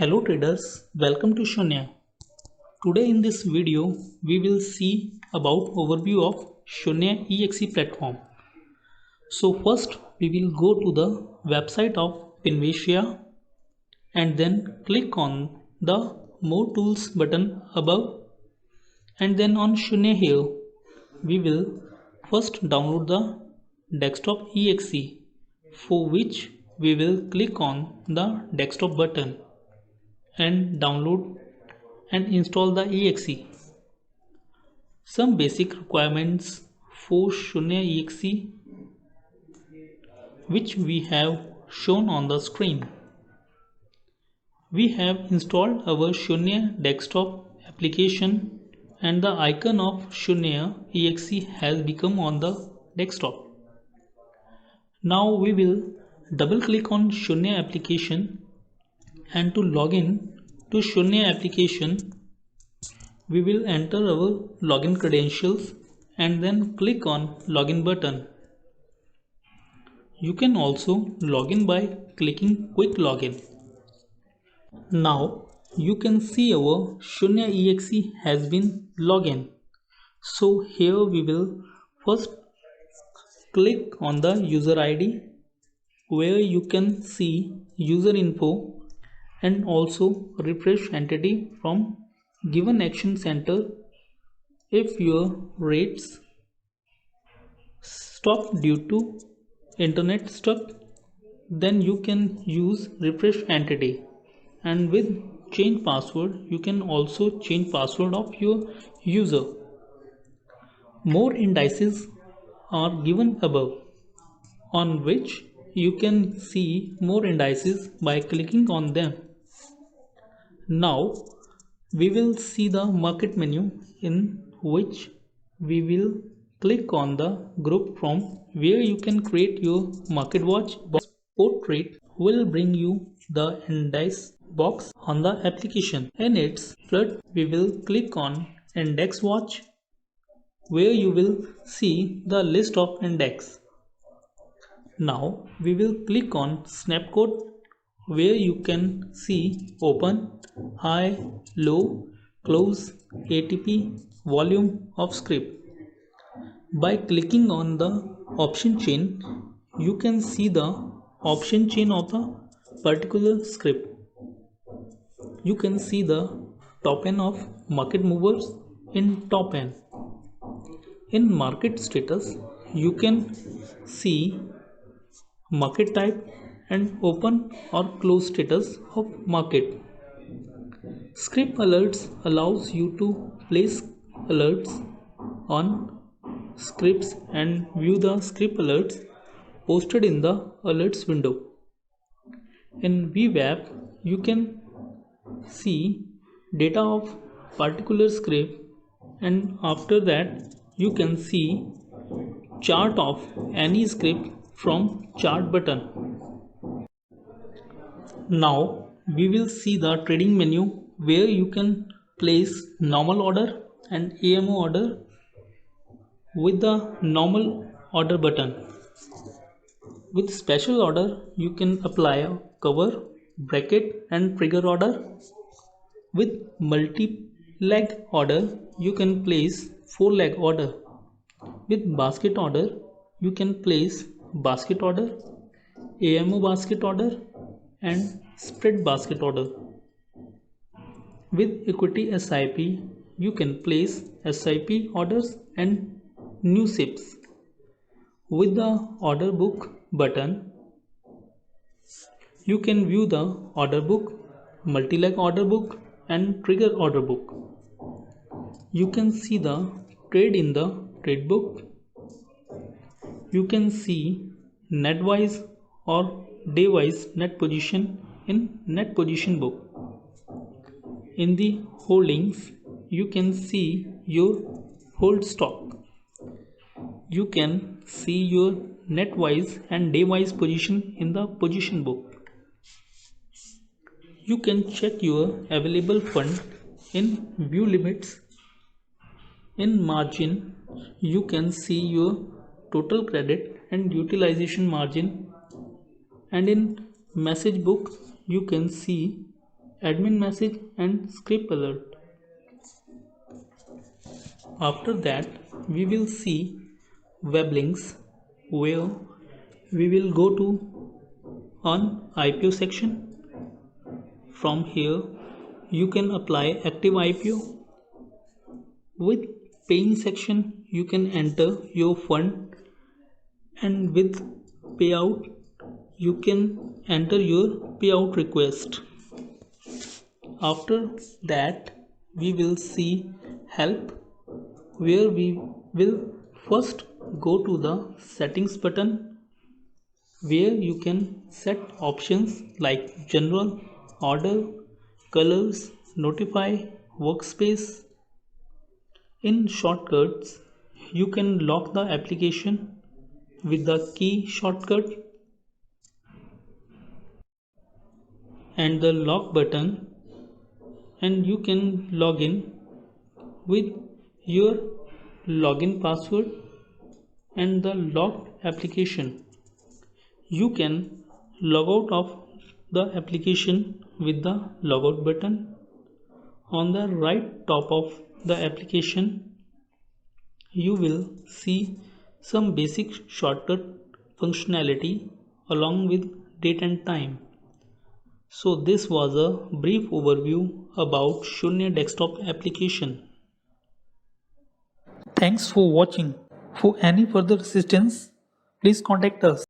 Hello traders, welcome to Shoonya. Today in this video, we will see about overview of Shoonya EXE platform. So first we will go to the website of Finvasia and then click on the More Tools button above, and then on Shoonya here we will first download the desktop EXE, for which we will click on the desktop button and download and install the exe. Some basic requirements for Shoonya exe which we have shown on the screen. We have installed our Shoonya Desktop application and the icon of Shoonya exe has become on the desktop. Now we will double click on Shoonya application, and to log in to Shoonya application we will enter our login credentials and then click on login button. You can also log in by clicking quick login. Now you can see our Shoonya exe has been login. So here we will first click on the user ID, where you can see user info and also refresh entity from given action center. If your rates stop due to internet stuck, then you can use refresh entity, and with change password you can also change password of your user. More indices are given above, on which you can see more indices by clicking on them. Now we will see the market menu, in which we will click on the group from where you can create your market watch box. Portrait will bring you the index box on the application. In its flood we will click on index watch, where you will see the list of index. Now we will click on snapcode, where you can see open, high, low, close, ATP, volume of script. By clicking on the option chain, you can see the option chain of a particular script. You can see the top n of market movers in top n. In market status, you can see market type and open or close status of market. Script alerts allows you to place alerts on scripts and view the script alerts posted in the alerts window. In VWAP you can see data of particular script, and after that you can see chart of any script from chart button. Now we will see the trading menu, where you can place normal order and AMO order with the normal order button. With special order you can apply a cover, bracket and trigger order. With multi-leg order you can place 4-leg order. With basket order you can place basket order, AMO basket order and spread basket order. With equity SIP you can place SIP orders and new SIPs. With the order book button you can view the order book, multi-leg order book and trigger order book. You can see the trade in the trade book. You can see net wise or day wise net position in net position book. In the holdings you can see your hold stock. You can see your net wise and day wise position in the position book. You can check your available fund in view limits. In margin you can see your total credit and utilization margin, and in message book you can see admin message and script alert. After that, we will see web links where we will go to on IPO section. From here, you can apply active IPO. With paying section, you can enter your fund, and with payout, you can enter your payout request. After that, we will see help, where we will first go to the settings button, where you can set options like general, order, colors, notify, workspace. In shortcuts, you can lock the application with the key shortcut and the lock button, and you can log in with your login password and the locked application. You can log out of the application with the logout button. On the right top of the application, you will see some basic shortcut functionality along with date and time. So this was a brief overview about Shoonya Desktop application. Thanks for watching. For any further assistance, please contact us.